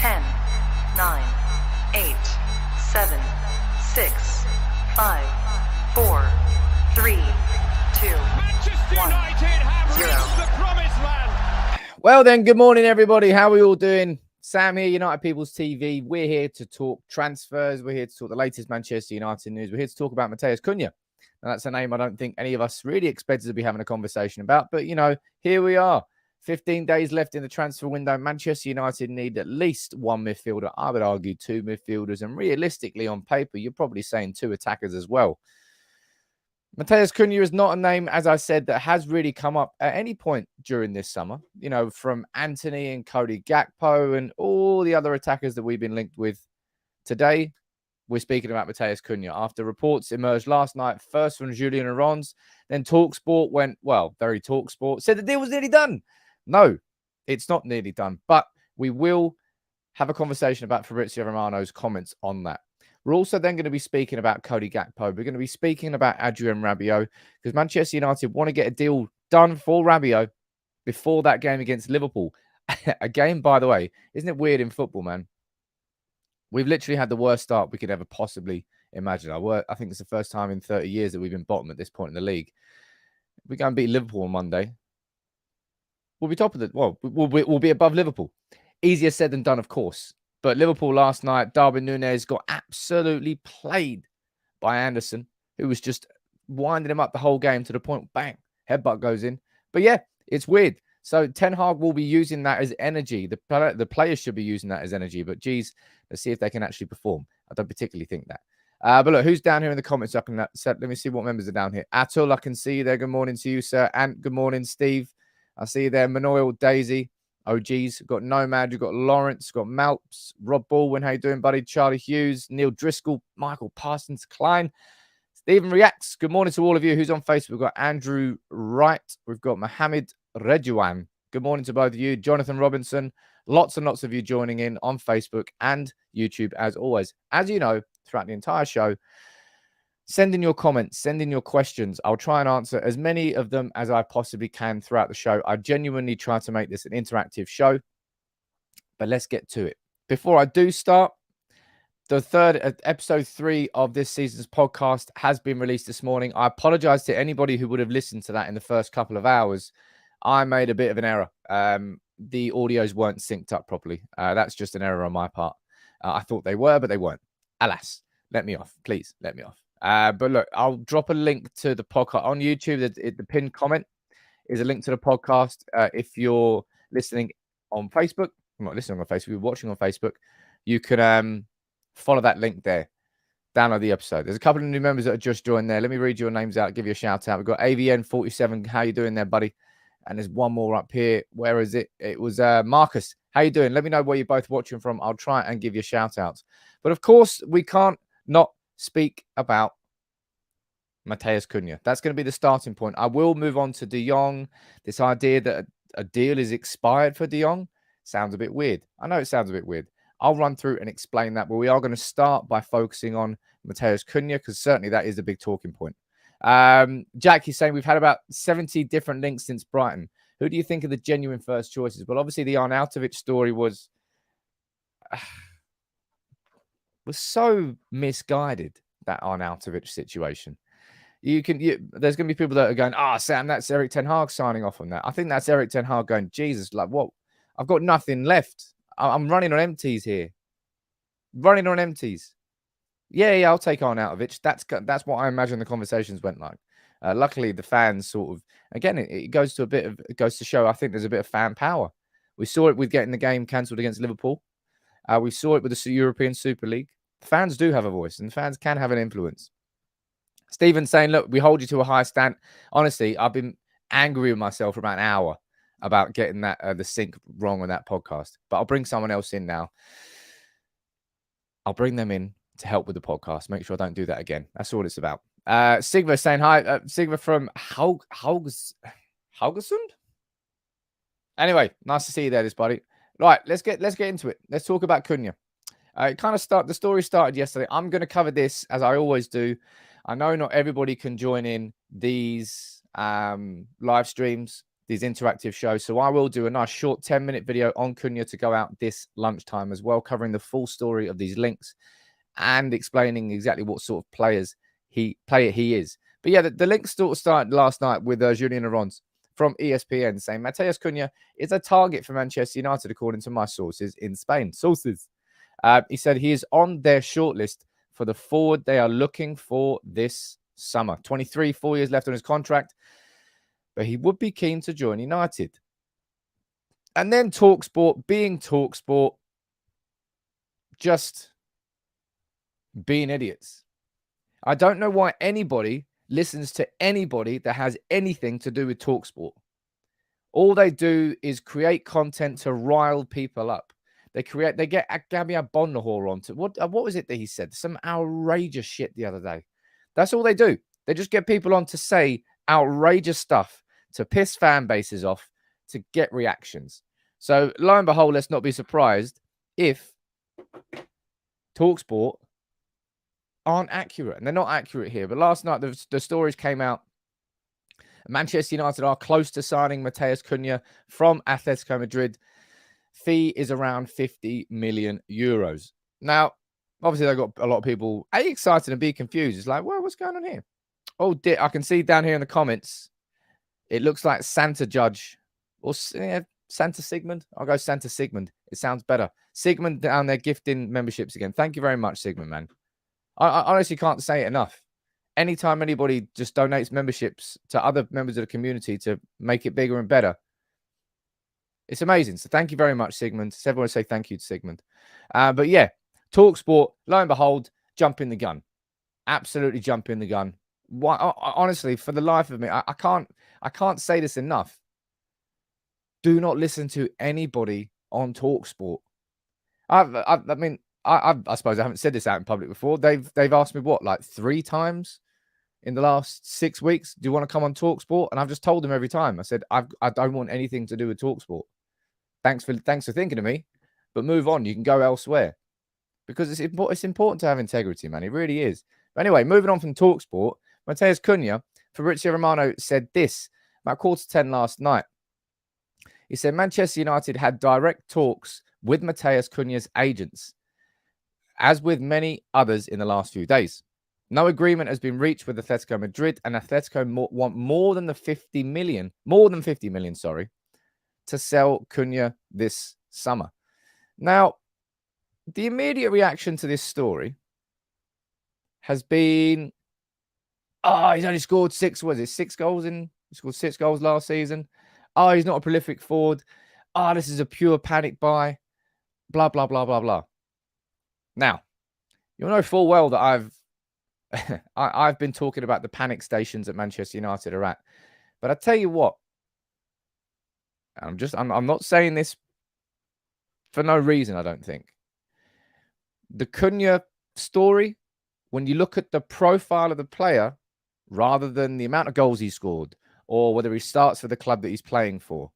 10, 9, 8, 7, 6, 5, 4, 3, 2, Manchester 1, United have 0. reached the promised land. Well then, good morning everybody. How are we all doing? Sam here, United People's TV. We're here to talk transfers. We're here to talk the latest Manchester United news. We're here to talk about Matheus Cunha. And that's a name I don't think any of us really expected to be having a conversation about. But, you know, here we are. 15 days left in the transfer window. Manchester United need at least one midfielder. I would argue two midfielders. And realistically, on paper, you're probably saying two attackers as well. Matheus Cunha is not a name, as I said, that has really come up at any point during this summer. You know, from Anthony and Cody Gakpo and all the other attackers that we've been linked with. Today, we're speaking about Matheus Cunha. After reports emerged last night, first from Julian Arons, then TalkSport went, well, very TalkSport, said the deal was nearly done. No, it's not nearly done. But we will have a conversation about Fabrizio Romano's comments on that. We're also then going to be speaking about Cody Gakpo. We're going to be speaking about Adrien Rabiot because Manchester United want to get a deal done for Rabiot before that game against Liverpool. A game, by the way, isn't it weird in football, man? We've literally had the worst start we could ever possibly imagine. I think it's the first time in 30 years that we've been bottom at this point in the league. If we go and beat Liverpool on Monday, we'll be top of the... Well, we'll be above Liverpool. Easier said than done, of course. But Liverpool last night, Darwin Núñez got absolutely played by Anderson, who was just winding him up the whole game to the point, bang, headbutt goes in. But yeah, it's weird. So Ten Hag will be using that as energy. The players should be using that as energy. But geez, let's see if they can actually perform. I don't particularly think that. But look, who's down here in the comments? Let me see what members are down here. Atul, I can see you there. Good morning to you, sir. And good morning, Steve. I see you there. Manoil, Daisy. Oh, geez. We've got Nomad. We've got Lawrence. We've got Malps. Rob Baldwin. How you doing, buddy? Charlie Hughes. Neil Driscoll. Michael Parsons. Klein. Stephen Reacts. Good morning to all of you. Who's on Facebook? We've got Andrew Wright. We've got Mohammed Redouan. Good morning to both of you. Jonathan Robinson. Lots and lots of you joining in on Facebook and YouTube, as always. As you know, throughout the entire show, send in your comments, send in your questions. I'll try and answer as many of them as I possibly can throughout the show. I genuinely try to make this an interactive show, but let's get to it. Before I do start, the third episode 3 of this season's podcast has been released this morning. I apologize to anybody who would have listened to that in the first couple of hours. I made a bit of an error. The audios weren't synced up properly. That's just an error on my part. I thought they were, but they weren't. Alas, let me off. Please, let me off. But look, I'll drop a link to the podcast on YouTube. The pinned comment is a link to the podcast. If you're listening on Facebook, I'm not listening on Facebook, you're watching on Facebook, you can follow that link there. Download the episode. There's a couple of new members that have just joined there. Let me read your names out, give you a shout out. We've got AVN47. How you doing there, buddy? And there's one more up here. Where is it? It was Marcus. How you doing? Let me know where you're both watching from. I'll try and give you a shout out. But of course, we can't not speak about Matheus Cunha. That's going to be the starting point. I will move on to De Jong. This idea that a deal is expired for De Jong sounds a bit weird. I know it sounds a bit weird. I'll run through and explain that, but we are going to start by focusing on Matheus Cunha because certainly that is a big talking point. Jack, he's saying we've had about 70 different links since Brighton. Who do you think are the genuine first choices? Well, obviously the Arnautovic story was so misguided, that Arnautovic situation. There's going to be people that are going, Sam, that's Erik Ten Hag signing off on that. I think that's Erik Ten Hag going, Jesus, like what? I've got nothing left. I'm running on empties here. Running on empties. Yeah, I'll take Arnautovic. That's what I imagine the conversations went like. Luckily, the fans sort of, again, it goes to show, I think there's a bit of fan power. We saw it with getting the game cancelled against Liverpool. We saw it with the European Super League. Fans do have a voice and fans can have an influence. Stephen saying, look, we hold you to a high stand. Honestly, I've been angry with myself for about an hour about getting that the sync wrong on that podcast. But I'll bring someone else in now. I'll bring them in to help with the podcast. Make sure I don't do that again. That's all it's about. Sigva saying hi. Sigva from Haugesund. Anyway, nice to see you there, this buddy. Right, let's get into it. Let's talk about Cunha. The story started yesterday. I'm going to cover this as I always do. I know not everybody can join in these live streams. these interactive shows. So I will do a nice short 10-minute video on Cunha to go out this lunchtime as well, covering the full story of these links and explaining exactly what sort of player he is. But yeah, the link started last night with Julian Arons from ESPN saying Matheus Cunha is a target for Manchester United, according to my sources in Spain. He said he is on their shortlist for the forward they are looking for this summer. 23, 4 years left on his contract, but he would be keen to join United. And then TalkSport, being TalkSport, just being idiots. I don't know why anybody listens to anybody that has anything to do with TalkSport. All they do is create content to rile people up. They get Gabby Bonahor on to what was it that he said? Some outrageous shit the other day. That's all they do. They just get people on to say outrageous stuff, to piss fan bases off, to get reactions. So lo and behold, let's not be surprised if TalkSport aren't accurate. And they're not accurate here. But last night, the stories came out. Manchester United are close to signing Matheus Cunha from Atletico Madrid. Fee is around 50 million euros. Now, obviously, they've got a lot of people excited and be confused. It's like, well, what's going on here? Oh, dear. I can see down here in the comments, it looks like Santa Judge or Santa Sigmund. I'll go Santa Sigmund. It sounds better. Sigmund down there gifting memberships again. Thank you very much, Sigmund, man. I honestly can't say it enough. Anytime anybody just donates memberships to other members of the community to make it bigger and better, it's amazing. So thank you very much, Sigmund. So everyone say thank you to Sigmund. But yeah, TalkSport, lo and behold, jumping the gun. Absolutely jumping the gun. Why, honestly, for the life of me, I can't say this enough. Do not listen to anybody on TalkSport. I suppose I haven't said this out in public before. They've asked me like 3 times in the last 6 weeks. Do you want to come on TalkSport? And I've just told them every time. I said I don't want anything to do with TalkSport. Thanks for thinking of me, but move on. You can go elsewhere because it's important to have integrity, man. It really is. But anyway, moving on from TalkSport, Matheus Cunha, Fabrizio Romano said this about 9:15 last night. He said Manchester United had direct talks with Matheus Cunha's agents, as with many others in the last few days. No agreement has been reached with Atletico Madrid, and Atletico want more than 50 million, to sell Cunha this summer. Now, the immediate reaction to this story has been, he's only scored 6 goals he scored 6 goals last season. He's not a prolific forward. This is a pure panic buy. Blah, blah, blah, blah, blah. Now, you'll know full well that I've been talking about the panic stations that Manchester United are at. But I tell you what, I'm not saying this for no reason, I don't think. The Cunha story, when you look at the profile of the player, rather than the amount of goals he scored, or whether he starts for the club that he's playing for,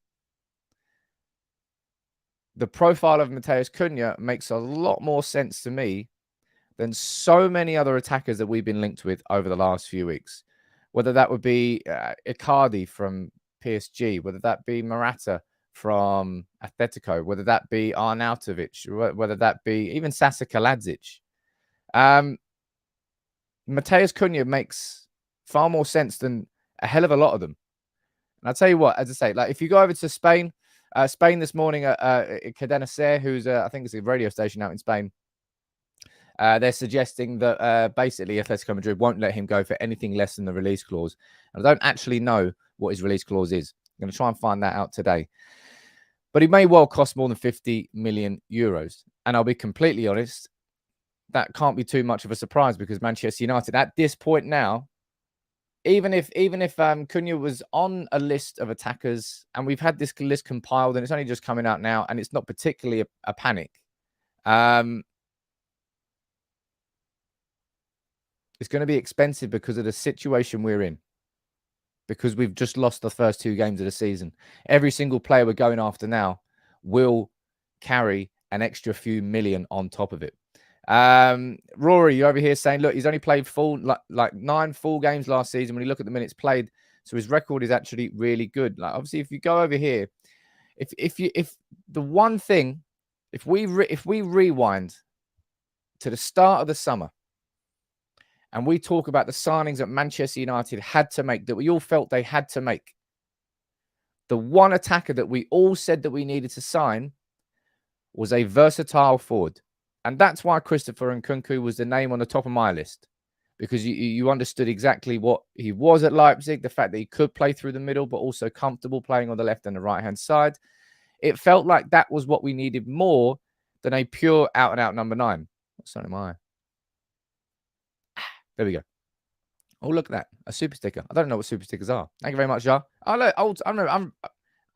the profile of Matheus Cunha makes a lot more sense to me than so many other attackers that we've been linked with over the last few weeks. Whether that would be Icardi from PSG, whether that be Morata from Atletico, whether that be Arnautovic, whether that be even Sasa Kaladzic. Matheus Cunha makes far more sense than a hell of a lot of them. And I'll tell you what, as I say, like if you go over to Spain this morning, Cadena Ser, who's I think it's a radio station out in Spain, they're suggesting that basically Atletico Madrid won't let him go for anything less than the release clause. And I don't actually know what his release clause is. I'm going to try and find that out today. But he may well cost more than 50 million euros. And I'll be completely honest, that can't be too much of a surprise because Manchester United at this point now, even if Cunha was on a list of attackers and we've had this list compiled and it's only just coming out now and it's not particularly a panic, it's going to be expensive because of the situation we're in. Because we've just lost the first 2 games of the season. Every single player we're going after now will carry an extra few million on top of it. Rory, you're over here saying, look, he's only played like 9 full games last season. When you look at the minutes played, So his record is actually really good. Like, obviously, if you go over here, if the one thing, if we rewind to the start of the summer and we talk about the signings that Manchester United had to make, that we all felt they had to make, the one attacker that we all said that we needed to sign was a versatile forward. And that's why Christopher Nkunku was the name on the top of my list, because you understood exactly what he was at Leipzig, the fact that he could play through the middle, but also comfortable playing on the left and the right-hand side. It felt like that was what we needed more than a pure out-and-out number 9. What's on my eye? There we go. Oh, look at that. A super sticker. I don't know what super stickers are. Thank you very much, Jar. Oh, look, I don't know.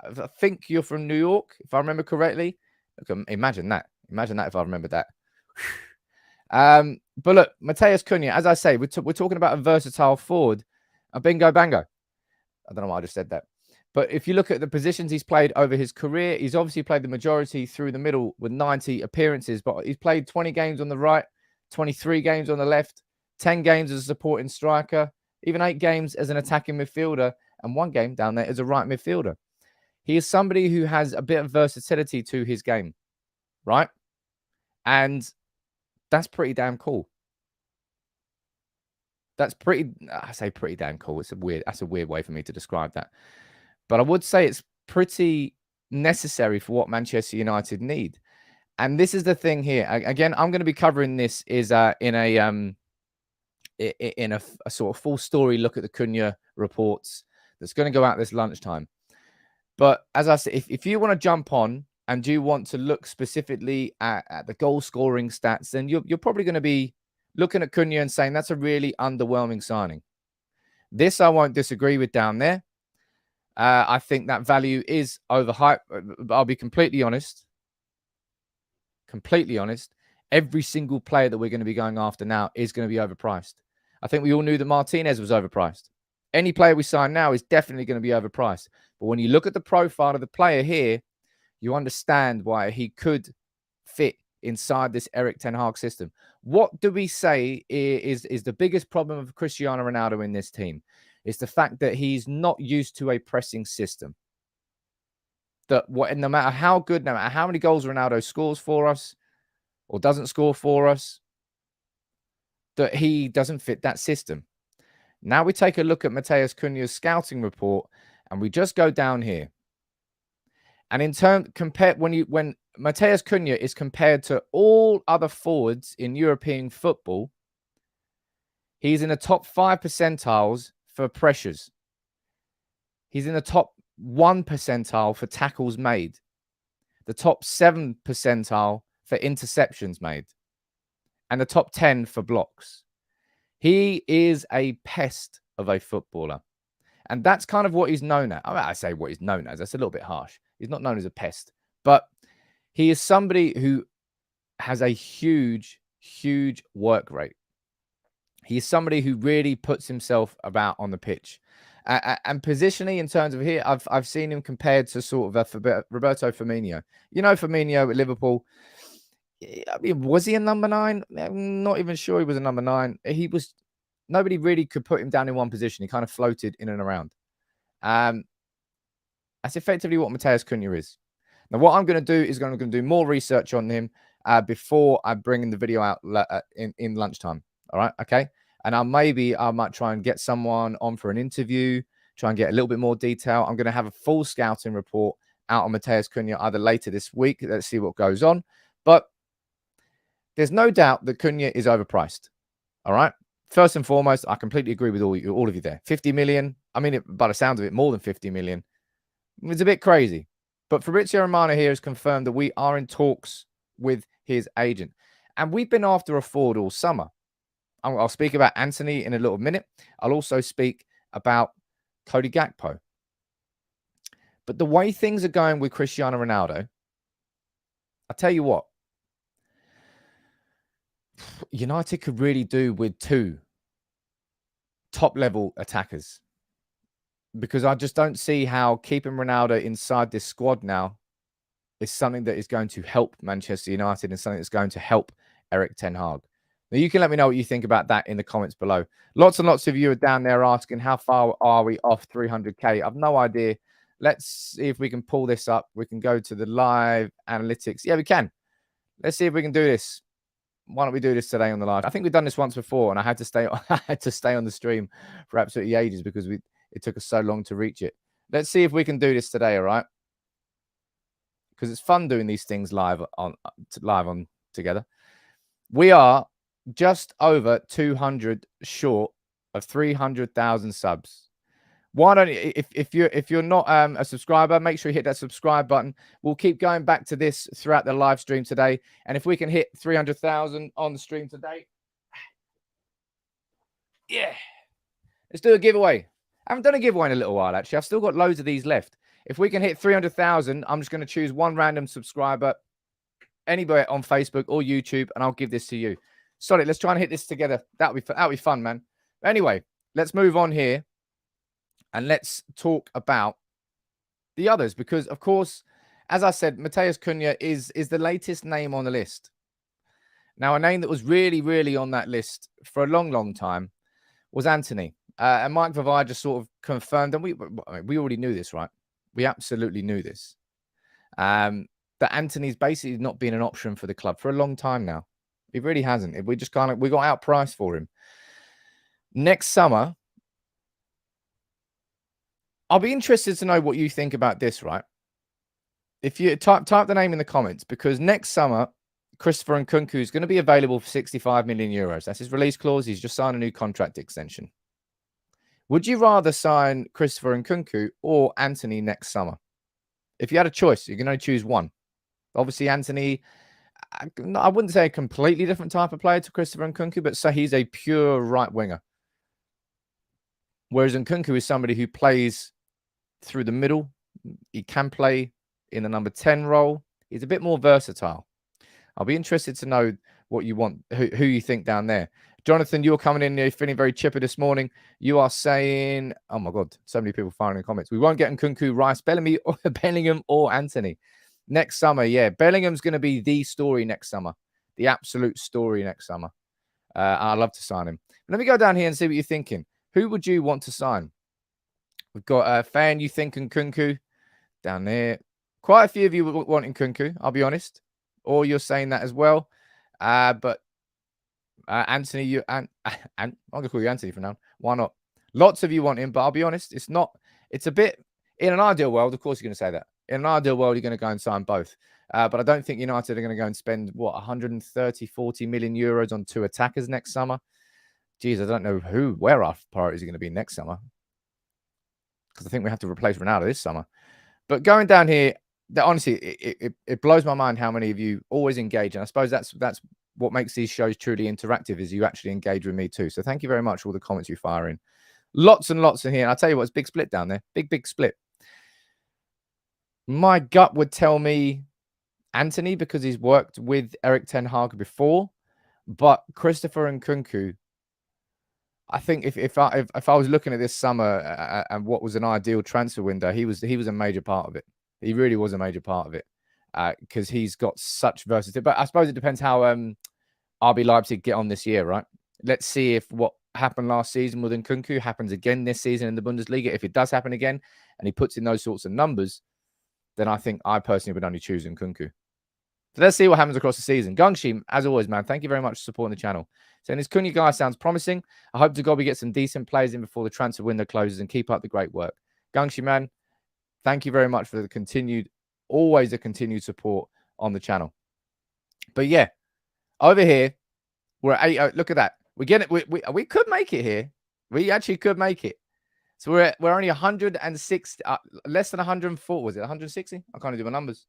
I think you're from New York, if I remember correctly. Look, imagine that. Imagine that if I remember that. But look, Matheus Cunha, as I say, we're talking about a versatile forward. A bingo bango. I don't know why I just said that. But if you look at the positions he's played over his career, he's obviously played the majority through the middle with 90 appearances, but he's played 20 games on the right, 23 games on the left, 10 games as a supporting striker, even 8 games as an attacking midfielder, and 1 game down there as a right midfielder. He is somebody who has a bit of versatility to his game, right? And that's pretty damn cool. That's pretty, I say pretty damn cool. That's a weird way for me to describe that. But I would say it's pretty necessary for what Manchester United need. And this is the thing here. Again, I'm going to be covering this in a sort of full story look at the Cunha reports that's going to go out this lunchtime. But as I said, if you want to jump on and you want to look specifically at the goal scoring stats, then you're probably going to be looking at Cunha and saying that's a really underwhelming signing. This I won't disagree with down there. I think that value is overhyped. But I'll be completely honest. Every single player that we're going to be going after now is going to be overpriced. I think we all knew that Martinez was overpriced. Any player we sign now is definitely going to be overpriced. But when you look at the profile of the player here, you understand why he could fit inside this Erik ten Hag system. What do we say is the biggest problem of Cristiano Ronaldo in this team? It's the fact that he's not used to a pressing system. No matter how good, no matter how many goals Ronaldo scores for us or doesn't score for us, that he doesn't fit that system. Now we take a look at Matheus Cunha's scouting report, and we just go down here. And in turn, when Matheus Cunha is compared to all other forwards in European football, he's in the top 5 percentiles for pressures. He's in the top 1 percentile for tackles made, the top 7 percentile for interceptions made, and the top 10 for blocks. He is a pest of a footballer. And that's kind of what he's known as. I say what he's known as. That's a little bit harsh. He's not known as a pest. But he is somebody who has a huge, huge work rate. He's somebody who really puts himself about on the pitch. And positionally, in terms of here, I've seen him compared to sort of Roberto Firmino. You know, Firmino at Liverpool. I mean, was he a number 9? I'm not even sure he was a number 9. Nobody really could put him down in one position. He kind of floated in and around. That's effectively what Matheus Cunha is. Now, what I'm going to do is I'm going to do more research on him before I bring in the video out in lunchtime. All right, okay? And I might try and get someone on for an interview, try and get a little bit more detail. I'm going to have a full scouting report out on Matheus Cunha either later this week. Let's see what goes on. But there's no doubt that Cunha is overpriced. All right? First and foremost, I completely agree with all of you there. 50 million. I mean, by the sound of it, more than 50 million. It's a bit crazy. But Fabrizio Romano here has confirmed that we are in talks with his agent. And we've been after a forward all summer. I'll speak about Anthony in a little minute. I'll also speak about Cody Gakpo. But the way things are going with Cristiano Ronaldo, I'll tell you what. United could really do with 2 top-level attackers. Because I just don't see how keeping Ronaldo inside this squad now is something that is going to help Manchester United and something that's going to help Erik ten Hag. Now, you can let me know what you think about that in the comments below. Lots and lots of you are down there asking, how far are we off 300K? I've no idea. Let's see if we can pull this up. We can go to the live analytics. Yeah, we can. Let's see if we can do this. Why don't we do this today on the live? I think we've done this once before, and I had to stay on the stream for absolutely ages because it took us so long to reach it. Let's see if we can do this today, all right? Because it's fun doing these things live on together. We are just over 200 short of 300,000 subs. Why don't you, if you're not a subscriber, make sure you hit that subscribe button. We'll keep going back to this throughout the live stream today, and if we can hit 300,000 on the stream today, yeah, let's do a giveaway. I haven't done a giveaway in a little while, actually. I've still got loads of these left. If we can hit 300,000, I'm just going to choose one random subscriber anywhere on Facebook or YouTube, and I'll give this to you. Sorry, let's try and hit this together. That'll be fun, man. Anyway, let's move on here, and let's talk about the others, because, of course, as I said, Matheus Cunha is the latest name on the list. Now, a name that was really, really on that list for a long, long time was Antony. And Mike Vavai just sort of confirmed, and we already knew this, right? We absolutely knew this. That Antony's basically not been an option for the club for a long time now. He really hasn't. We just we got outpriced for him. Next summer, I'll be interested to know what you think about this, right? If you type the name in the comments, because next summer, Christopher Nkunku is going to be available for 65 million euros. That's his release clause. He's just signed a new contract extension. Would you rather sign Christopher Nkunku or Antony next summer? If you had a choice, you can only choose one. Obviously, Antony, I wouldn't say a completely different type of player to Christopher Nkunku, but say he's a pure right winger. Whereas Nkunku is somebody who plays through the middle. He can play in the number 10 role. He's a bit more versatile. I'll be interested to know what you want, who you think down there. Jonathan, you're coming in, you're feeling very chipper this morning. You are saying, oh my God, so many people firing in comments. We won't get Nkunku, Rice, Bellingham or Antony. Next summer, yeah. Bellingham's going to be the story next summer. The absolute story next summer. I'd love to sign him. Let me go down here and see what you're thinking. Who would you want to sign? We've got a fan, you think Nkunku down there. Quite a few of you want Nkunku, I'll be honest. Or you're saying that as well. But Antony, I'm going to call you Antony for now. Why not? Lots of you want him, but I'll be honest, it's a bit, in an ideal world, of course you're going to say that. In an ideal world, you're going to go and sign both. But I don't think United are going to go and spend, 130, 40 million euros on two attackers next summer. Geez, I don't know where our priorities are going to be next summer. Because I think we have to replace Ronaldo this summer. But going down here, honestly, it blows my mind how many of you always engage. And I suppose that's what makes these shows truly interactive, is you actually engage with me too. So thank you very much for all the comments you fire in. Lots and lots in here. And I'll tell you what, it's big split down there. Big split. My gut would tell me Antony, because he's worked with Erik ten Hag before. But Christopher Nkunku, I think if I was looking at this summer and what was an ideal transfer window, he was a major part of it. He really was a major part of it, because he's got such versatility. But I suppose it depends how RB Leipzig get on this year, right? Let's see if what happened last season with Nkunku happens again this season in the Bundesliga. If it does happen again and he puts in those sorts of numbers, then I think I personally would only choose Nkunku. So let's see what happens across the season. Gungshi, as always, man, thank you very much for supporting the channel. Saying this Cunha guy sounds promising. I hope to God we get some decent players in before the transfer window closes, and keep up the great work. Gungshi, man, thank you very much for always the continued support on the channel. But yeah, over here, we're at 8. Look at that. We get it. We could make it here. We actually could make it. So we're only 160, less than 104. Was it 160? I can't do my numbers.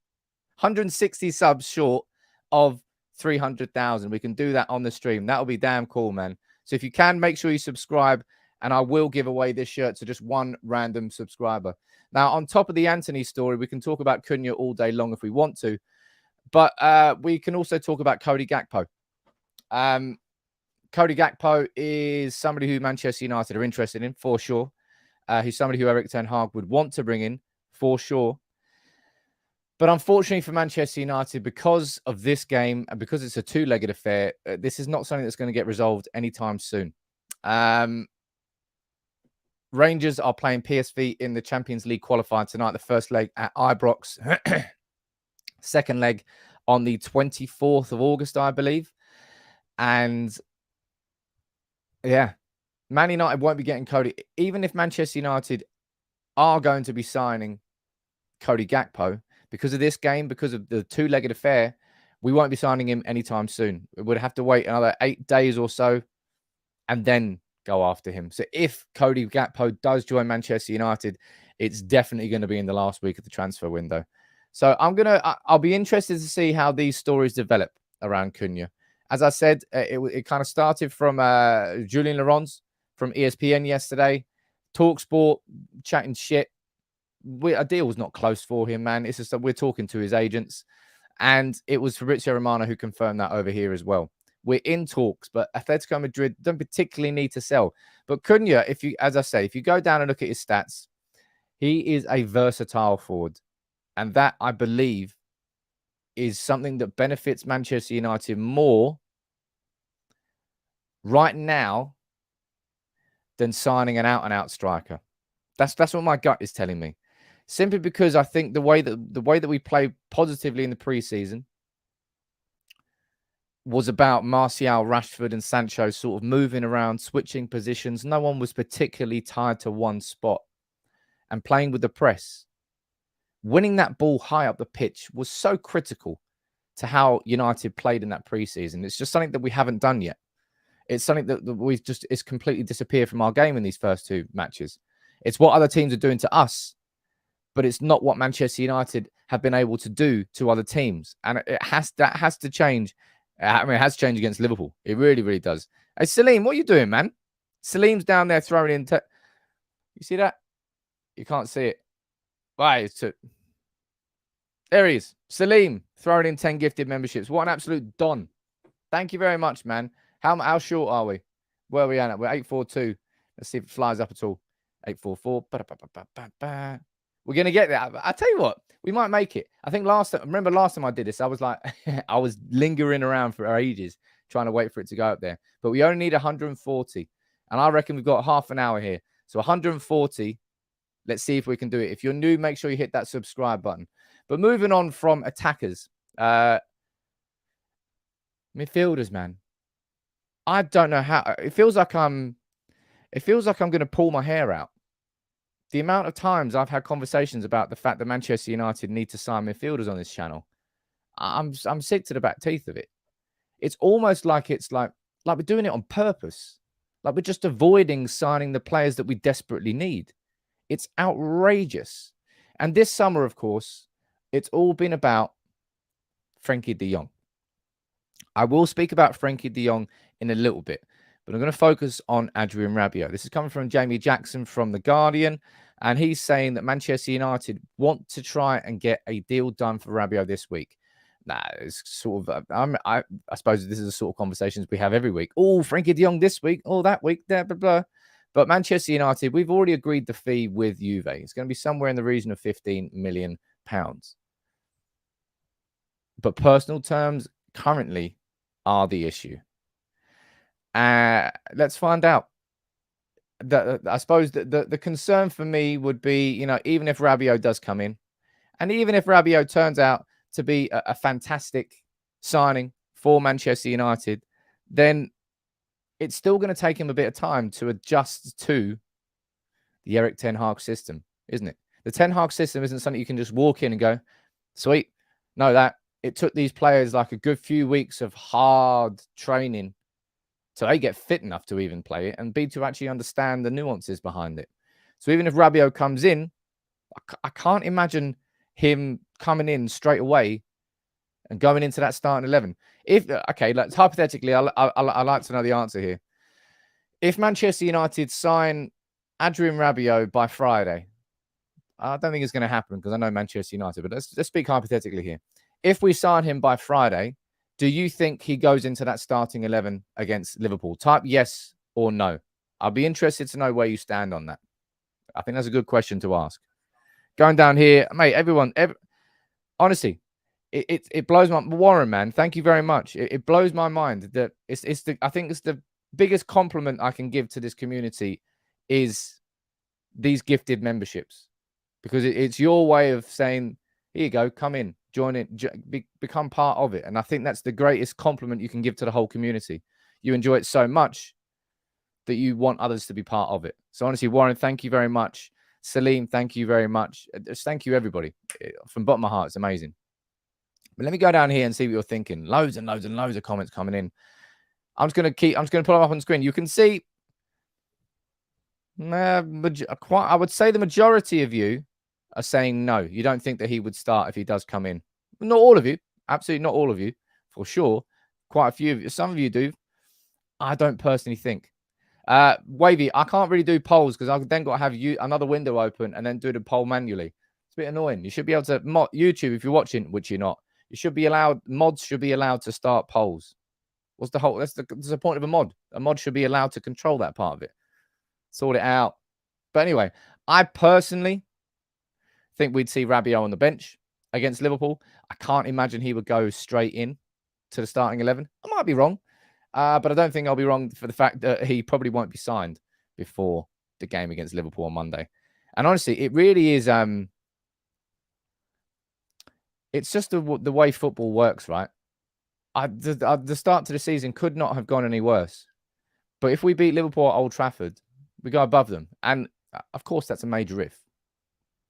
160 subs short of 300,000. We can do that on the stream. That'll be damn cool, man. So if you can, make sure you subscribe, and I will give away this shirt to just one random subscriber. Now, on top of the Antony story, we can talk about Cunha all day long if we want to, but we can also talk about Cody Gakpo. Cody Gakpo is somebody who Manchester United are interested in, for sure. He's somebody who Erik ten Hag would want to bring in, for sure. But unfortunately for Manchester United, because of this game and because it's a two-legged affair, this is not something that's going to get resolved anytime soon. Rangers are playing PSV in the Champions League qualifier tonight. The first leg at Ibrox. Second leg on the 24th of August, I believe. And yeah, Man United won't be getting Cody. Even if Manchester United are going to be signing Cody Gakpo, because of this game, because of the two-legged affair, we won't be signing him anytime soon. We would have to wait another 8 days or so and then go after him. So if Cody Gakpo does join Manchester United, it's definitely going to be in the last week of the transfer window. So I'll be interested to see how these stories develop around Cunha. As I said, it kind of started from Julien Laurens from ESPN yesterday. TalkSport chatting shit. A deal was not close for him, man. It's just that we're talking to his agents. And it was Fabrizio Romano who confirmed that over here as well. We're in talks, but Atletico Madrid don't particularly need to sell. But Cunha, as I say, if you go down and look at his stats, he is a versatile forward. And that, I believe, is something that benefits Manchester United more right now than signing an out-and-out striker. That's what my gut is telling me. Simply because I think the way that we played positively in the preseason was about Martial, Rashford, and Sancho sort of moving around, switching positions. No one was particularly tied to one spot and playing with the press. Winning that ball high up the pitch was so critical to how United played in that preseason. It's just something that we haven't done yet. It's something that it's completely disappeared from our game in these first two matches. It's what other teams are doing to us, but it's not what Manchester United have been able to do to other teams. And that has to change. I mean, it has changed against Liverpool. It really, really does. Hey, Salim, what are you doing, man? Salim's down there throwing in. You see that? You can't see it. Why? There he is. Salim throwing in 10 gifted memberships. What an absolute don. Thank you very much, man. How short are we? Where are we at? We're 842. Let's see if it flies up at all. 844. We're going to get there. I tell you what, we might make it. I think last time I did this, I was like, I was lingering around for ages trying to wait for it to go up there. But we only need 140. And I reckon we've got half an hour here. So 140. Let's see if we can do it. If you're new, make sure you hit that subscribe button. But moving on from attackers, midfielders, man. I don't know how. It feels like I'm going to pull my hair out. The amount of times I've had conversations about the fact that Manchester United need to sign midfielders on this channel, I'm sick to the back teeth of it. It's almost like we're doing it on purpose. Like we're just avoiding signing the players that we desperately need. It's outrageous. And this summer, of course, it's all been about Frenkie de Jong. I will speak about Frenkie de Jong in a little bit, but I'm going to focus on Adrien Rabiot. This is coming from Jamie Jackson from The Guardian, and he's saying that Manchester United want to try and get a deal done for Rabiot this week. Nah, it's sort of, I suppose this is the sort of conversations we have every week. Oh, Frenkie de Jong this week, oh, that week, blah, blah, blah. But Manchester United, we've already agreed the fee with Juve. It's going to be somewhere in the region of £15 million. But personal terms currently are the issue. Let's find out. I suppose the concern for me would be, even if Rabiot does come in, and even if Rabiot turns out to be a fantastic signing for Manchester United, then it's still going to take him a bit of time to adjust to the Erik Ten Hag system, isn't it? The Ten Hag system isn't something you can just walk in and go, sweet. No, that it took these players like a good few weeks of hard training so they get fit enough to even play it, and B, to actually understand the nuances behind it. So even if Rabiot comes in, I can't imagine him coming in straight away and going into that starting 11. Let's hypothetically, I like to know the answer here. If Manchester United sign Adrien Rabiot by Friday, I don't think it's going to happen because I know Manchester United, but let's speak hypothetically here. If we sign him by Friday, do you think he goes into that starting 11 against Liverpool? Type yes or no. I'll be interested to know where you stand on that. I think that's a good question to ask. Going down here, mate, everyone. honestly, it blows my Warren, man. Thank you very much. It blows my mind that I think it's the biggest compliment I can give to this community is these gifted memberships, because it's your way of saying, here you go, come in, join it, become part of it. And I think that's the greatest compliment you can give to the whole community. You enjoy it so much that you want others to be part of it. So honestly, Warren, thank you very much. Salim, thank you very much. Just thank you, everybody. From the bottom of my heart, it's amazing. But let me go down here and see what you're thinking. Loads and loads and loads of comments coming in. I'm just going to put them up on the screen. You can see, I would say the majority of you are saying no. You don't think that he would start if he does come in. Not all of you. Absolutely not all of you, for sure. Quite a few of you. Some of you do. I don't personally think. Wavy, I can't really do polls because I've then got to have another window open and then do the poll manually. It's a bit annoying. You should be able to YouTube, if you're watching, which you're not. You should be allowed. Mods should be allowed to start polls. What's the whole? That's the point of a mod. A mod should be allowed to control that part of it. Sort it out. But anyway, I personally think we'd see Rabiot on the bench against Liverpool. I can't imagine he would go straight in to the starting 11. I might be wrong, but I don't think I'll be wrong for the fact that he probably won't be signed before the game against Liverpool on Monday. And honestly, it really is. It's just the way football works, right? The start to the season could not have gone any worse. But if we beat Liverpool at Old Trafford, we go above them. And of course, that's a major if.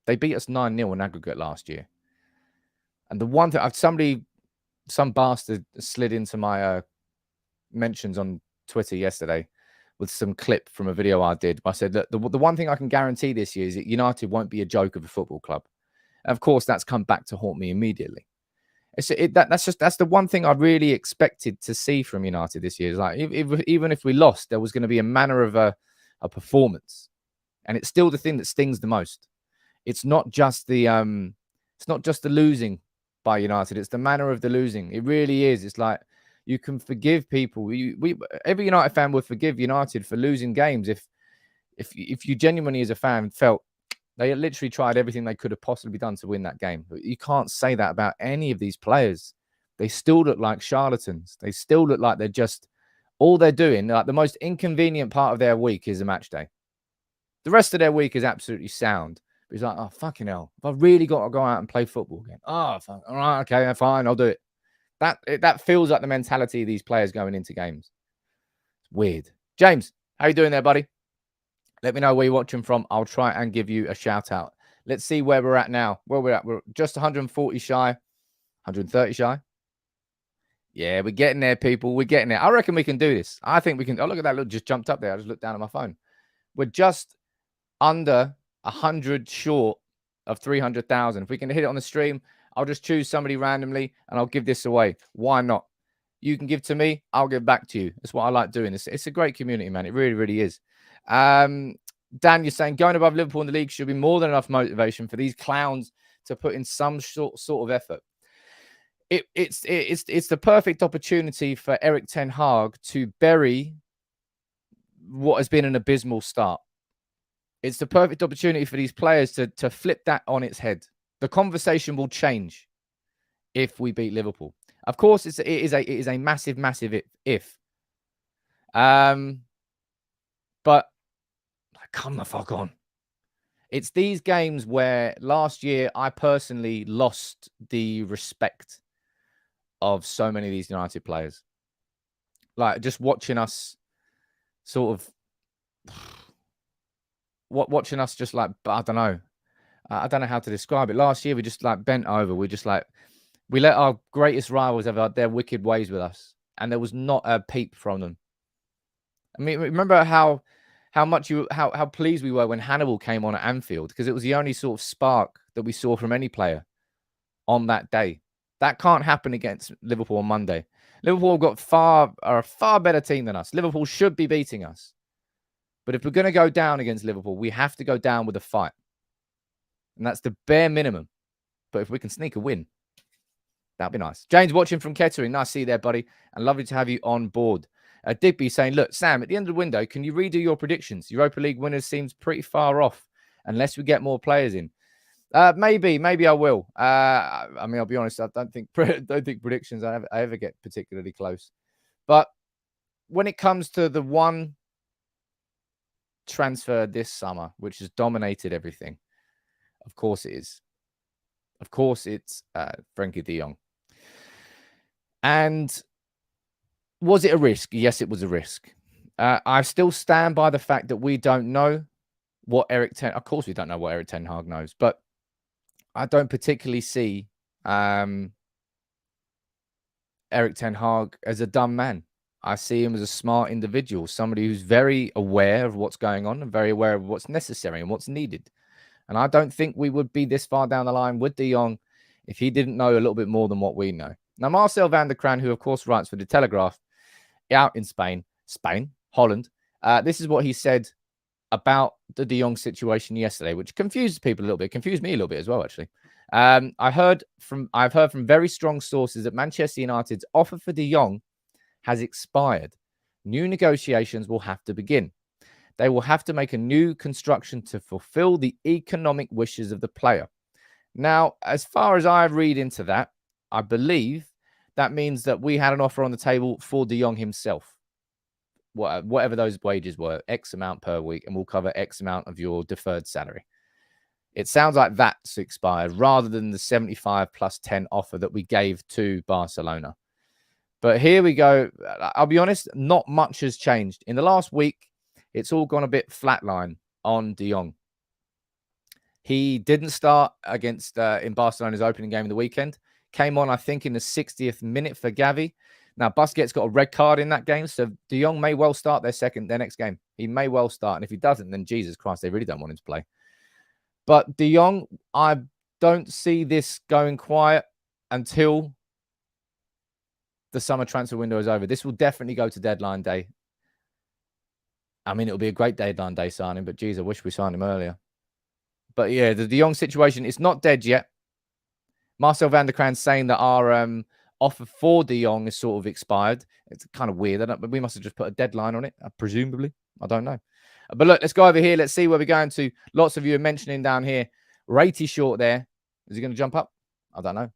They beat us 9-0 in aggregate last year. And the one thing, some bastard slid into my mentions on Twitter yesterday with some clip from a video I did. I said that the one thing I can guarantee this year is that United won't be a joke of a football club. And of course, that's come back to haunt me immediately. That's the one thing I really expected to see from United this year. Is like even if we lost, there was going to be a manner of a performance, and it's still the thing that stings the most. It's not just the losing by United. It's the manner of the losing. It really is. It's like you can forgive people. Every United fan would forgive United for losing games if you genuinely as a fan felt they literally tried everything they could have possibly done to win that game. But you can't say that about any of these players. They still look like charlatans. They still look like they're just all they're doing. Like the most inconvenient part of their week is a match day. The rest of their week is absolutely sound. But it's like, oh, fucking hell. If I've really got to go out and play football again. Oh, fuck. All right, okay, fine, I'll do it. That feels like the mentality of these players going into games. It's weird. James, how you doing there, buddy? Let me know where you're watching from. I'll try and give you a shout out. Let's see where we're at now. Where we're at. We're just 140 shy. 130 shy. Yeah, we're getting there, people. We're getting there. I reckon we can do this. I think we can. Oh, look at that. Look, just jumped up there. I just looked down at my phone. We're just under 100 short of 300,000. If we can hit it on the stream, I'll just choose somebody randomly and I'll give this away. Why not? You can give to me. I'll give back to you. That's what I like doing. It's a great community, man. It really, really is. Dan, you're saying going above Liverpool in the league should be more than enough motivation for these clowns to put in some sort of effort. It's the perfect opportunity for Erik ten Hag to bury what has been an abysmal start. It's the perfect opportunity for these players to flip that on its head. The conversation will change if we beat Liverpool. Of course, it is a massive, massive if. But come the fuck on. It's these games where last year I personally lost the respect of so many of these United players. Like just watching us sort of watching us just like, I don't know. I don't know how to describe it. Last year we just like bent over. We let our greatest rivals have their wicked ways with us. And there was not a peep from them. I mean, remember how pleased we were when Hannibal came on at Anfield, because it was the only sort of spark that we saw from any player on that day. That can't happen against Liverpool on Monday. Liverpool are a far better team than us. Liverpool should be beating us. But if we're going to go down against Liverpool, we have to go down with a fight. And that's the bare minimum. But if we can sneak a win, that'd be nice. James watching from Kettering. Nice to see you there, buddy. And lovely to have you on board. Digby saying, look, Sam, at the end of the window, can you redo your predictions? Europa League winners seems pretty far off unless we get more players in. Maybe I will. I mean, I'll be honest. I don't think predictions I ever get particularly close. But when it comes to the one transfer this summer, which has dominated everything, of course it is. Of course, it's Frenkie de Jong. And was it a risk? Yes, it was a risk. I still stand by the fact that we don't know what Of course, we don't know what Erik ten Hag knows, but I don't particularly see Erik ten Hag as a dumb man. I see him as a smart individual, somebody who's very aware of what's going on and very aware of what's necessary and what's needed. And I don't think we would be this far down the line with de Jong if he didn't know a little bit more than what we know. Now, Marcel van der Kraan, who of course writes for the Telegraph out in Spain, Holland, this is what he said about the de Jong situation yesterday, which confused people a little bit, confused me a little bit as well, actually. I've heard from very strong sources that Manchester United's offer for de Jong has expired. New negotiations will have to begin. They will have to make a new construction to fulfill the economic wishes of the player. Now, as far as I read into that, I believe that means that we had an offer on the table for de Jong himself. Whatever those wages were, X amount per week, and we'll cover X amount of your deferred salary. It sounds like that's expired rather than the 75 plus 10 offer that we gave to Barcelona. But here we go. I'll be honest, not much has changed. In the last week, it's all gone a bit flatline on de Jong. He didn't start against in Barcelona's opening game of the weekend. Came on, I think, in the 60th minute for Gavi. Now, Busquets got a red card in that game, so de Jong may well start their next game. He may well start, and if he doesn't, then Jesus Christ, they really don't want him to play. But de Jong, I don't see this going quiet until the summer transfer window is over. This will definitely go to deadline day. I mean, it'll be a great deadline day signing, but geez, I wish we signed him earlier. But yeah, the de Jong situation, it's not dead yet. Marcel van der Kraan saying that our offer for de Jong is sort of expired. It's kind of weird. We must have just put a deadline on it, presumably. I don't know. But look, let's go over here. Let's see where we're going to. Lots of you are mentioning down here. Ratey short there. Is he going to jump up? I don't know.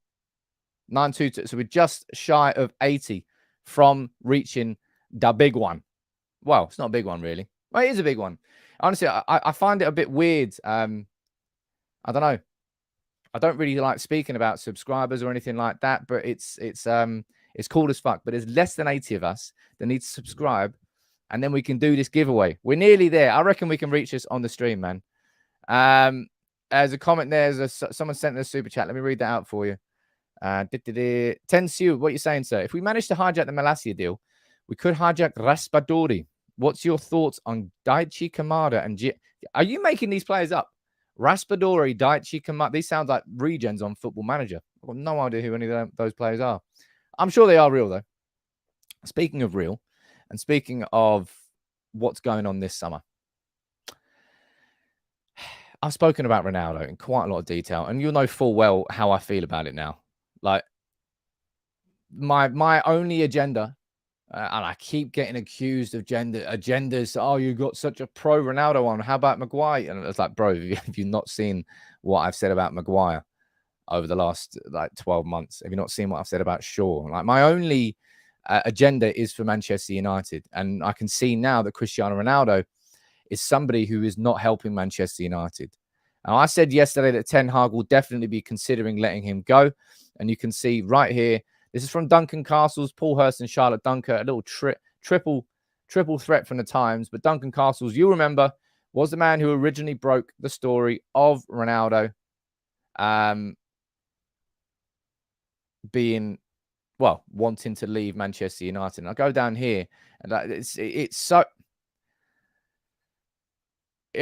922. So we're just shy of 80 from reaching the big one. Well, it's not a big one, really. Well, it is a big one. Honestly, I find it a bit weird. I don't know. I don't really like speaking about subscribers or anything like that, but it's cool as fuck. But there's less than 80 of us that need to subscribe, and then we can do this giveaway. We're nearly there. I reckon we can reach this on the stream, man. There's a comment there. Someone sent us a super chat. Let me read that out for you. Tensiu, what are you saying, sir? If we manage to hijack the Malacia deal, we could hijack Raspadori. What's your thoughts on Daichi Kamada and Are you making these players up? Raspadori, Daichi Kamada. These sound like regens on Football Manager. I've got no idea who any of those players are. I'm sure they are real, though. Speaking of real, and speaking of what's going on this summer, I've spoken about Ronaldo in quite a lot of detail, and you'll know full well how I feel about it now. Like, my only agenda, and I keep getting accused of agendas. Oh, you got such a pro Ronaldo one. How about Maguire? And it's like, bro, have you not seen what I've said about Maguire over the last 12 months? Have you not seen what I've said about Shaw? Like, my only agenda is for Manchester United, and I can see now that Cristiano Ronaldo is somebody who is not helping Manchester United. And I said yesterday that Ten Hag will definitely be considering letting him go, and you can see right here. This is from Duncan Castles, Paul Hurst and Charlotte Dunker, a little triple threat from the Times. But Duncan Castles, you remember, was the man who originally broke the story of Ronaldo wanting to leave Manchester United. And I go down here, and it's so...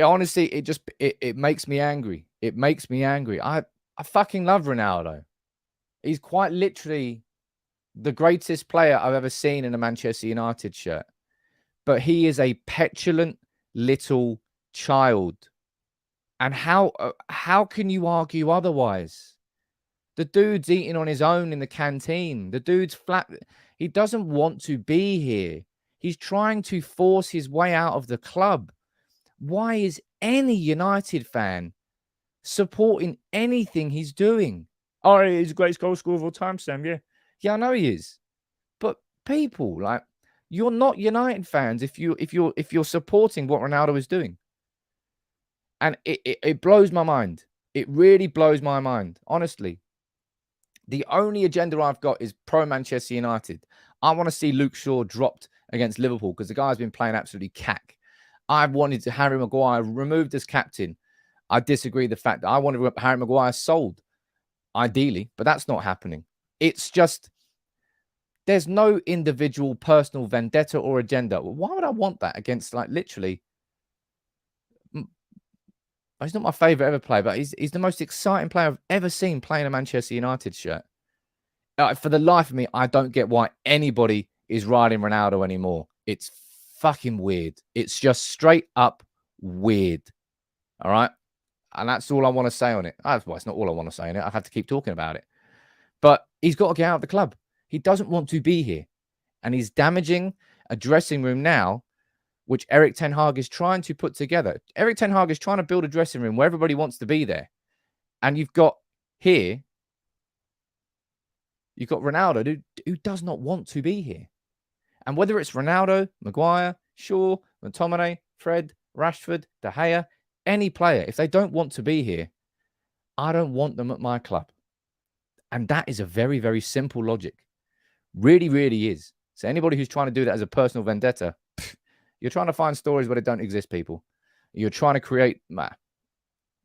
honestly, it makes me angry. It makes me angry. I fucking love Ronaldo. He's quite literally the greatest player I've ever seen in a Manchester United shirt. But he is a petulant little child. And how can you argue otherwise? The dude's eating on his own in the canteen. The dude's flat. He doesn't want to be here. He's trying to force his way out of the club. Why is any United fan supporting anything he's doing. Oh, he's the greatest goal scorer of all time, Sam. Yeah. Yeah, I know he is. But people, like, you're not United fans if you're supporting what Ronaldo is doing. And it blows my mind. It really blows my mind, honestly. The only agenda I've got is pro-Manchester United. I want to see Luke Shaw dropped against Liverpool because the guy's been playing absolutely cack. I wanted to Harry Maguire removed as captain. I disagree the fact that I wanted Harry Maguire sold, ideally, but that's not happening. It's just there's no individual personal vendetta or agenda. Why would I want that against, like, literally? He's not my favourite ever player, but he's the most exciting player I've ever seen playing a Manchester United shirt. For the life of me, I don't get why anybody is riding Ronaldo anymore. It's fucking weird. It's just straight up weird. All right? And that's all I want to say on it. Well, it's not all I want to say on it. I have to keep talking about it. But he's got to get out of the club. He doesn't want to be here. And he's damaging a dressing room now, which Erik ten Hag is trying to put together. Erik ten Hag is trying to build a dressing room where everybody wants to be there. And you've got Ronaldo who does not want to be here. And whether it's Ronaldo, Maguire, Shaw, McTominay, Fred, Rashford, De Gea, any player, if they don't want to be here, I don't want them at my club. And that is a very, very simple logic. Really, really is. So anybody who's trying to do that as a personal vendetta, you're trying to find stories where they don't exist, people. You're trying to create...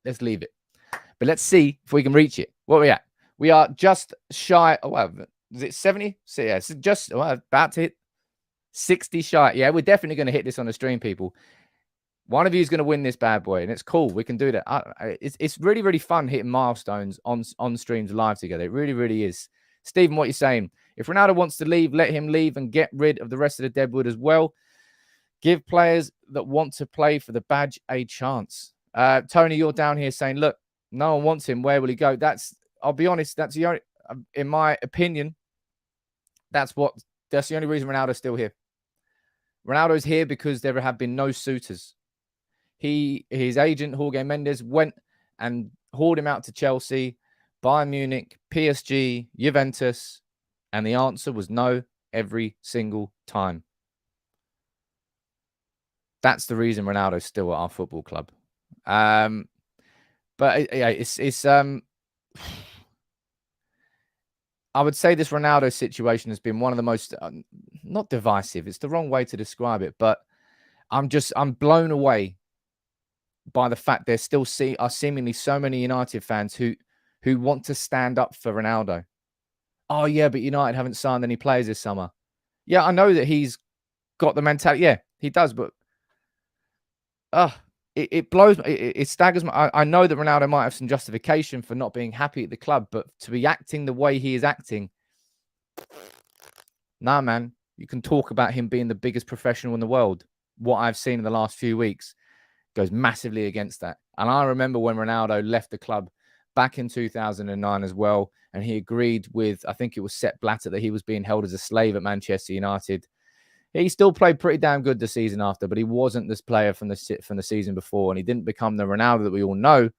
let's leave it. But let's see if we can reach it. What are we at? We are just shy... Oh, well, is it 70? So, yeah, it's just about to hit 60 shy. Yeah, we're definitely going to hit this on the stream, people. One of you is going to win this bad boy, and it's cool. We can do that. It's really, really fun hitting milestones on streams live together. It really, really is. Stephen, what you're saying? If Ronaldo wants to leave, let him leave and get rid of the rest of the deadwood as well. Give players that want to play for the badge a chance. Tony, you're down here saying, look, no one wants him. Where will he go? I'll be honest, that's the only, in my opinion, that's the only reason Ronaldo's still here. Ronaldo's here because there have been no suitors. His agent, Jorge Mendes, went and hauled him out to Chelsea, Bayern Munich, PSG, Juventus, and the answer was no every single time. That's the reason Ronaldo's still at our football club. But it's I would say this Ronaldo situation has been one of the most not divisive. It's the wrong way to describe it, but I'm blown away by the fact there still are seemingly so many United fans who want to stand up for Ronaldo. Oh yeah, but United haven't signed any players this summer. Yeah, I know that he's got the mentality. Yeah, he does, but it blows. It staggers me. I know that Ronaldo might have some justification for not being happy at the club, but to be acting the way he is acting, nah, man. You can talk about him being the biggest professional in the world. What I've seen in the last few weeks goes massively against that. And I remember when Ronaldo left the club back in 2009 as well, and he agreed with, I think it was Sepp Blatter, that he was being held as a slave at Manchester United. He still played pretty damn good the season after, but he wasn't this player from the season before, and he didn't become the Ronaldo that we all know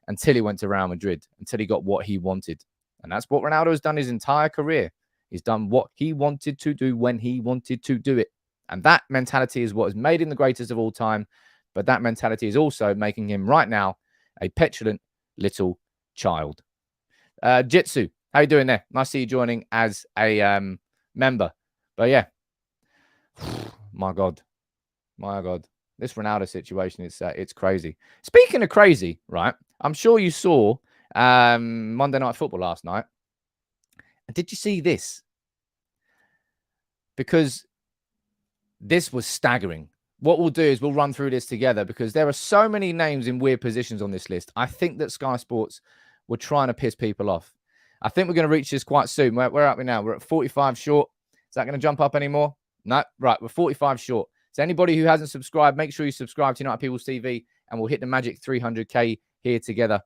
until he went to Real Madrid, until he got what he wanted. And that's what Ronaldo has done his entire career. He's done what he wanted to do when he wanted to do it. And that mentality is what has made him the greatest of all time. But that mentality is also making him right now a petulant little child. Jitsu, how you doing there? Nice to see you joining as a member. But yeah, my God, this Ronaldo situation, it's crazy. Speaking of crazy, right? I'm sure you saw Monday Night Football last night. And did you see this? Because this was staggering. What we'll do is we'll run through this together because there are so many names in weird positions on this list. I think that Sky Sports were trying to piss people off. I think we're going to reach this quite soon. Where are we now? We're at 45 short. Is that going to jump up anymore? No. Right, we're 45 short. So anybody who hasn't subscribed, make sure you subscribe to United People's TV and we'll hit the magic 300K here together.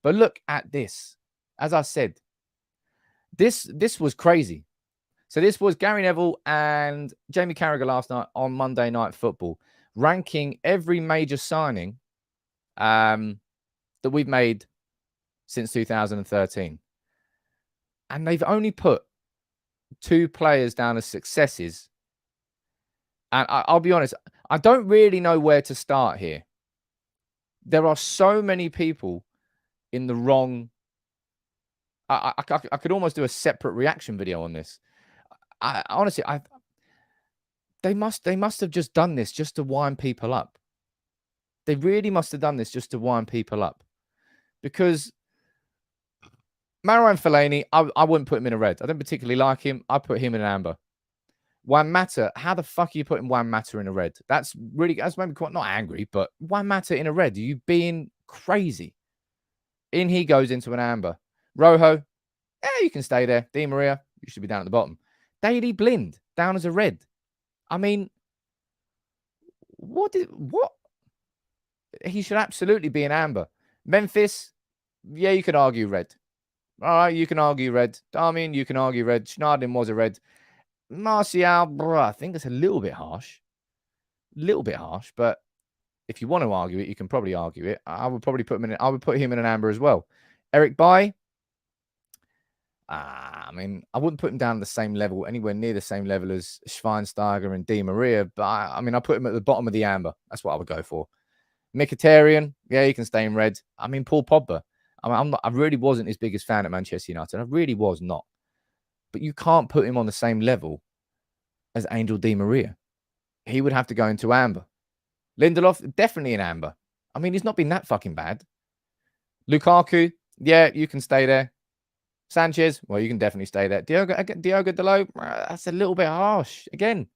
But look at this. As I said, this was crazy. So this was Gary Neville and Jamie Carragher last night on Monday Night Football, ranking every major signing that we've made since 2013. And they've only put 2 players down as successes. And I'll be honest, I don't really know where to start here. There are so many people in the wrong. I could almost do a separate reaction video on this. Honestly, they must have just done this just to wind people up. They really must have done this just to wind people up. Because Marouane Fellaini, I wouldn't put him in a red. I don't particularly like him. I put him in an amber. Juan Mata, how the fuck are you putting Juan Mata in a red? That's made me quite not angry, but Juan Mata in a red. Are you being crazy? In he goes into an amber. Rojo, you can stay there. Di Maria, you should be down at the bottom. Daley Blind, down as a red. I mean, what? He should absolutely be an amber. Memphis, yeah, you could argue red. All right, you can argue red. Darmian, you can argue red. Schneiderlin was a red. Martial, bro, I think it's a little bit harsh. But if you want to argue it, you can probably argue it. I would probably put him in. I would put him in an amber as well. Erik Bailly. I mean, I wouldn't put him down the same level, anywhere near the same level as Schweinsteiger and Di Maria. But I mean, I put him at the bottom of the amber. That's what I would go for. Mkhitaryan, yeah, he can stay in red. I mean, Paul Pogba. I really wasn't his biggest fan at Manchester United. I really was not. But you can't put him on the same level as Angel Di Maria. He would have to go into amber. Lindelof, definitely in amber. I mean, he's not been that fucking bad. Lukaku, yeah, you can stay there. Sanchez, well, you can definitely stay there. Diogo Dalot, that's a little bit harsh. Again,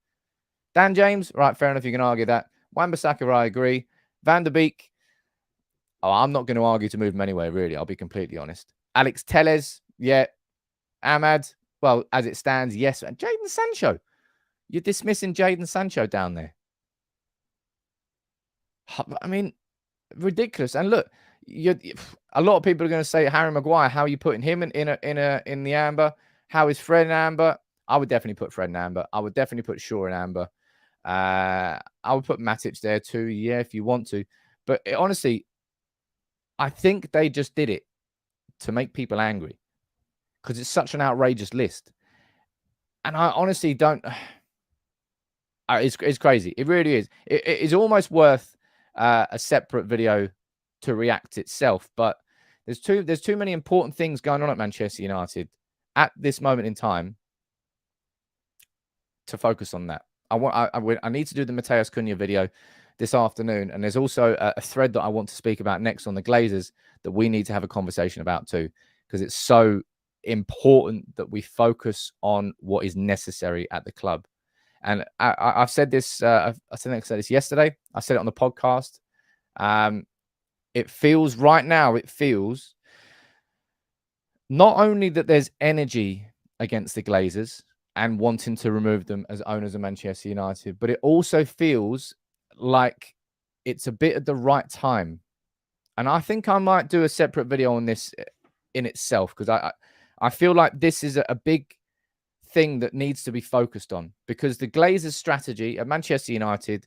Dan James, right, fair enough, you can argue that. Wan-Bissaka, I agree. Van der Beek, I'm not going to argue to move him anywhere, really. I'll be completely honest. Alex Telles, yeah. Ahmad, well, as it stands, yes. And Jadon Sancho. You're dismissing Jadon Sancho down there. I mean, ridiculous. And look, a lot of people are going to say Harry Maguire. How are you putting him in the amber? How is Fred in amber? I would definitely put Fred in amber. I would definitely put Shaw in amber. I would put Matic there too. Yeah, if you want to. But honestly, I think they just did it to make people angry because it's such an outrageous list. And I honestly don't. It's crazy. It really is. It is almost worth a separate video to react itself. But there's too many important things going on at Manchester United at this moment in time to focus on that. I need to do the Matheus Cunha video this afternoon, and there's also a thread that I want to speak about next on the Glazers that we need to have a conversation about too, because it's so important that we focus on what is necessary at the club. And I've said this. I think I said this yesterday. I said it on the podcast. It feels right now. It feels not only that there's energy against the Glazers and wanting to remove them as owners of Manchester United, but it also feels like it's a bit at the right time. And I think I might do a separate video on this in itself, because I feel like this is a big thing that needs to be focused on, because the Glazers' strategy at Manchester United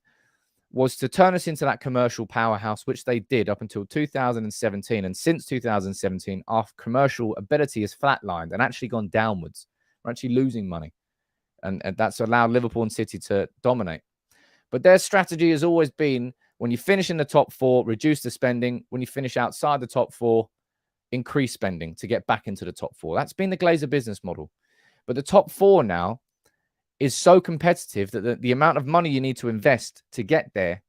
was to turn us into that commercial powerhouse, which they did up until 2017. And since 2017, our commercial ability has flatlined and actually gone downwards. We're actually losing money. And that's allowed Liverpool and City to dominate. But their strategy has always been, when you finish in the top 4, reduce the spending. When you finish outside the top 4, increase spending to get back into the top 4. That's been the Glazer business model. But the top 4 now is so competitive that the amount of money you need to invest to get there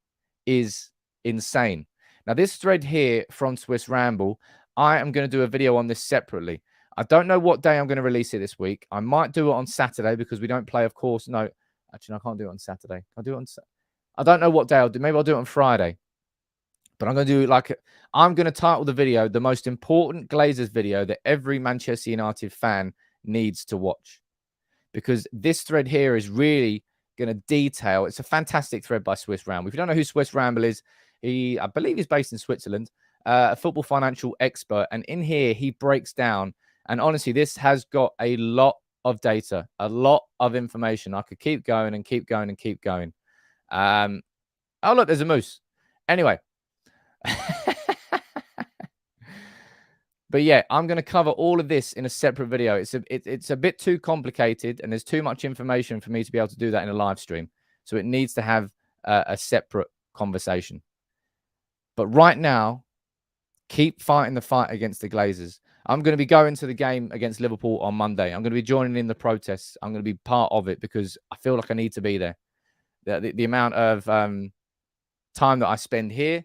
is insane. Now, this thread here from Swiss Ramble, I am going to do a video on this separately. I don't know what day I'm going to release it this week. I might do it on Saturday because we don't play, of course. No, actually, I can't do it on Saturday. I'll do it on. I don't know what day I'll do. Maybe I'll do it on Friday. But I'm going to do it like I'm going to title the video the most important Glazers video that every Manchester United fan needs to watch, because this thread here is really going to detail. It's a fantastic thread by Swiss Ramble. If you don't know who Swiss Ramble is, I believe he's based in Switzerland, a football financial expert. And in here, he breaks down. And honestly, this has got a lot of data, a lot of information. I could keep going and keep going and keep going. Oh, look, there's a moose. Anyway. But yeah, I'm going to cover all of this in a separate video. It's a bit too complicated and there's too much information for me to be able to do that in a live stream. So it needs to have a separate conversation. But right now, keep fighting the fight against the Glazers. I'm going to be going to the game against Liverpool on Monday. I'm going to be joining in the protests. I'm going to be part of it because I feel like I need to be there. The amount of time that I spend here,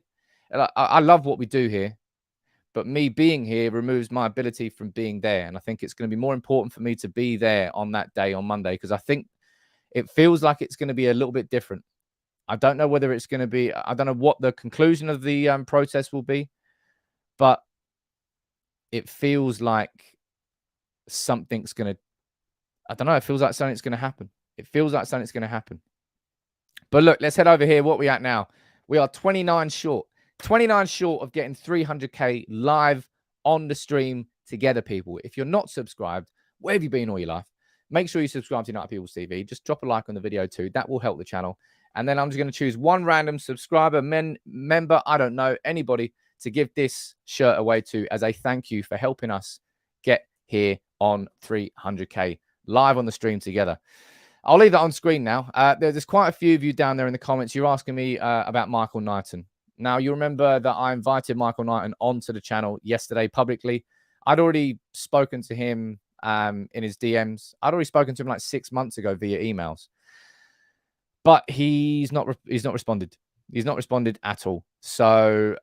I love what we do here. But me being here removes my ability from being there. And I think it's going to be more important for me to be there on that day on Monday because I think it feels like it's going to be a little bit different. I don't know whether it's going to be, I don't know what the conclusion of the protest will be, but it feels like something's going to, I don't know, it feels like something's going to happen. It feels like something's going to happen. But look, let's head over here. What are we at now? We are 29 short. 29 short of getting 300k live on the stream together, people. If you're not subscribed, where have you been all your life? Make sure you subscribe to United People's TV. Just drop a like on the video too. That will help the channel. And then I'm just going to choose one random subscriber, member, I don't know, anybody to give this shirt away to as a thank you for helping us get here on 300k live on the stream together. I'll leave that on screen now. There's quite a few of you down there in the comments. You're asking me about Michael Knighton. Now, you remember that I invited Michael Knighton onto the channel yesterday publicly. I'd already spoken to him in his DMs. I'd already spoken to him like 6 months ago via emails. But he's not responded. He's not responded at all. So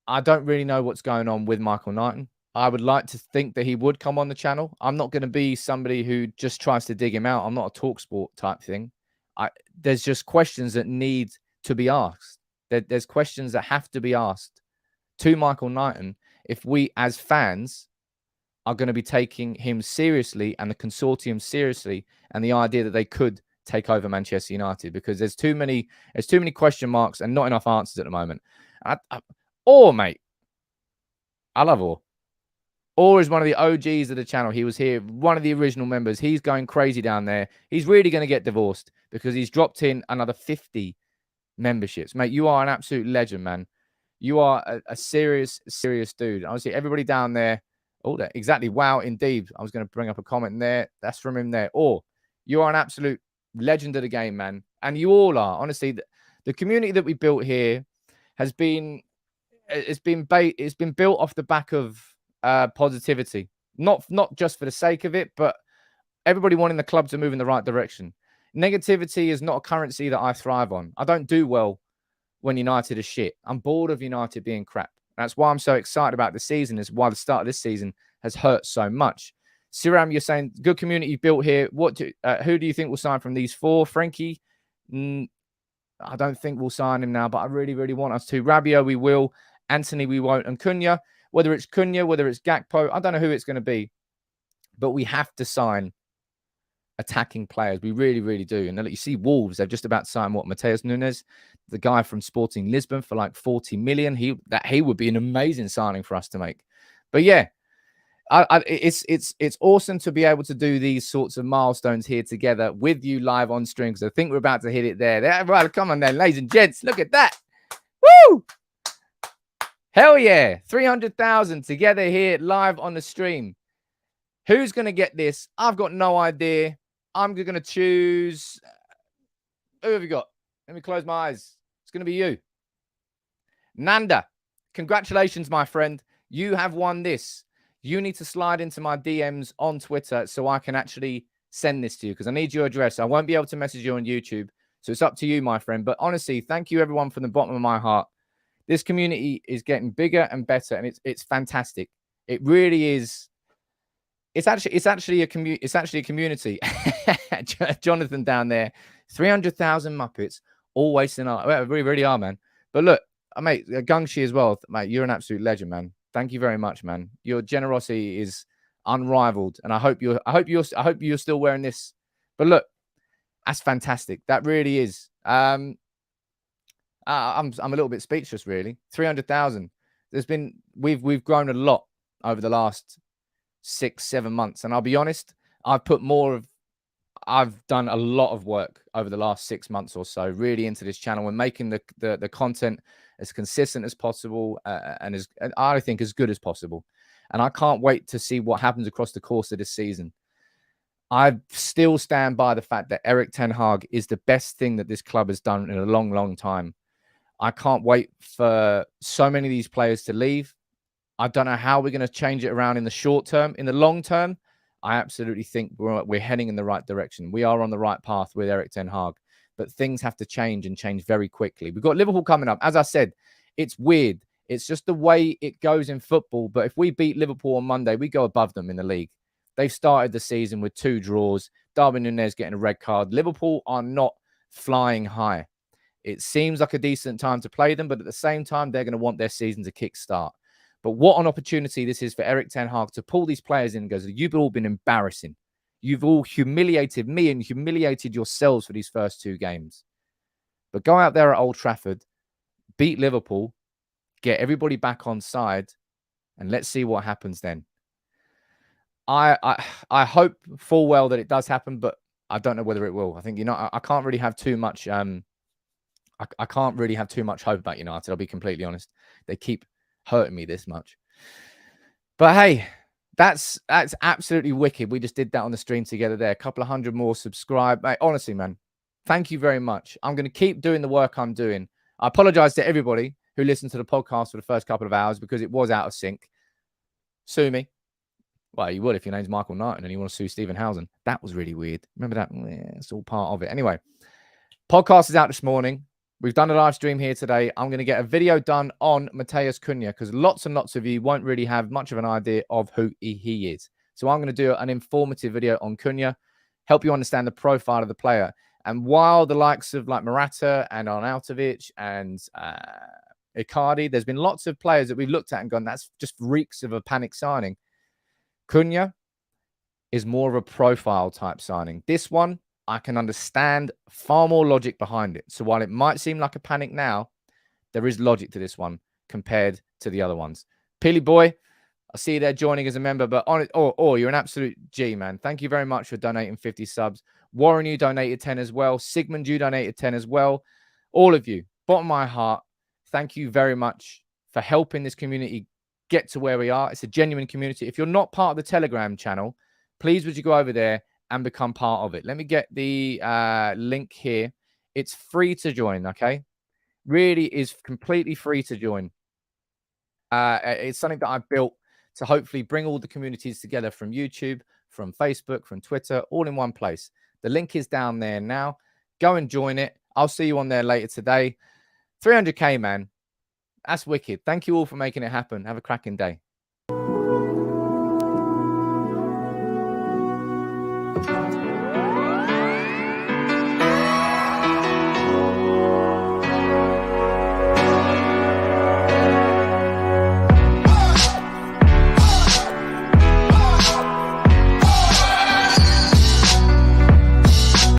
I don't really know what's going on with Michael Knighton. I would like to think that he would come on the channel. I'm not going to be somebody who just tries to dig him out. I'm not a TalkSport type thing. There's just questions that need to be asked. There's questions that have to be asked to Michael Knighton if we as fans are going to be taking him seriously and the consortium seriously and the idea that they could take over Manchester United, because there's too many question marks and not enough answers at the moment. Mate, I love Orr. Orr is one of the OGs of the channel. He was here, one of the original members. He's going crazy down there. He's really going to get divorced because he's dropped in another 50 memberships. Mate, you are an absolute legend, man. You are a serious dude. Honestly, everybody down there. Oh, exactly. Wow, indeed. I was going to bring up a comment there. That's from him there. Or you are an absolute legend of the game, man. And you all are. Honestly, the community that we built here has been, it's been built off the back of positivity. Not just for the sake of it, but everybody wanting the club to move in the right direction. Negativity is not a currency that I thrive on. I don't do well when United is shit. I'm bored of United being crap. That's why I'm so excited about the season, is why the start of this season has hurt so much. Siram, you're saying, good community built here. Who do you think will sign from these four? Frankie, I don't think we'll sign him now, but I really, really want us to. Rabiot, we will. Anthony, we won't. And Cunha, whether it's Cunha, whether it's Gakpo, I don't know who it's going to be. But we have to sign attacking players. We really, really do. And you see Wolves, they've just about signed Matheus Nunes, the guy from Sporting Lisbon, for like 40 million. He would be an amazing signing for us to make. But yeah, it's awesome to be able to do these sorts of milestones here together with you live on stream, because I think we're about to hit it there. Right, come on then, ladies and gents, look at that. Woo! Hell yeah, 300,000 together here live on the stream. Who's going to get this? I've got no idea. I'm going to choose. Who have you got? Let me close my eyes. It's going to be you. Nanda, congratulations, my friend. You have won this. You need to slide into my DMs on Twitter so I can actually send this to you, because I need your address. I won't be able to message you on YouTube. So it's up to you, my friend. But honestly, thank you, everyone, from the bottom of my heart. This community is getting bigger and better, and it's fantastic. It really is. It's actually a community. Jonathan down there, 300,000 Muppets, all wasting our. Well, we really are, man. But look, mate, Gungshi as well, mate. You're an absolute legend, man. Thank you very much, man. Your generosity is unrivaled, and I hope you're still wearing this. But look, that's fantastic. That really is. I'm a little bit speechless, really. 300,000. We've grown a lot over the last 6-7 months, and I'll be honest, I've done a lot of work over the last 6 months or so, really into this channel and making the content as consistent as possible and I think as good as possible. And I can't wait to see what happens across the course of this season. I still stand by the fact that Erik ten Hag is the best thing that this club has done in a long, long time. I can't wait for so many of these players to leave. I don't know how we're going to change it around in the short term. In the long term, I absolutely think we're heading in the right direction. We are on the right path with Erik ten Hag, but things have to change and change very quickly. We've got Liverpool coming up. As I said, it's weird. It's just the way it goes in football. But if we beat Liverpool on Monday, we go above them in the league. They've started the season with 2 draws. Darwin Núñez getting a red card. Liverpool are not flying high. It seems like a decent time to play them, but at the same time, they're going to want their season to kickstart. But what an opportunity this is for Erik ten Hag to pull these players in and goes, you've all been embarrassing. You've all humiliated me and humiliated yourselves for these first 2 games. But go out there at Old Trafford, beat Liverpool, get everybody back on side, and let's see what happens then. I hope full well that it does happen, but I don't know whether it will. I think, I can't really have too much. I can't really have too much hope about United. I'll be completely honest. They keep hurting me this much. But hey, that's absolutely wicked. We just did that on the stream together there. A couple of hundred more subscribe. Mate, honestly, man, thank you very much. I'm going to keep doing the work I'm doing. I apologize to everybody who listened to the podcast for the first couple of hours because it was out of sync. Sue me. Well, you would if your name's Michael Knighton and you want to sue Stephen Housen. That was really weird. Remember that? Yeah, it's all part of it. Anyway, podcast is out this morning. We've done a live stream here today. I'm going to get a video done on Matheus Cunha because lots and lots of you won't really have much of an idea of who he is. So I'm going to do an informative video on Cunha, help you understand the profile of the player. And while the likes of like Morata and Arnautovic and Icardi, there's been lots of players that we've looked at and gone, that's just reeks of a panic signing. Cunha is more of a profile type signing. This one, I can understand far more logic behind it. So while it might seem like a panic now, there is logic to this one compared to the other ones. Peely boy, I see you there joining as a member, but on it, you're an absolute G, man. Thank you very much for donating 50 subs. Warren, you donated 10 as well. Sigmund, you donated 10 as well. All of you, bottom of my heart, thank you very much for helping this community get to where we are. It's a genuine community. If you're not part of the Telegram channel, please would you go over there and become part of it. Let me get the link here. It's free to join, okay? Really is completely free to join. It's something that I've built to hopefully bring all the communities together from YouTube, from Facebook, from Twitter, all in one place. The link is down there now. Go and join it. I'll see you on there later today. 300K, man. That's wicked. Thank you all for making it happen. Have a cracking day.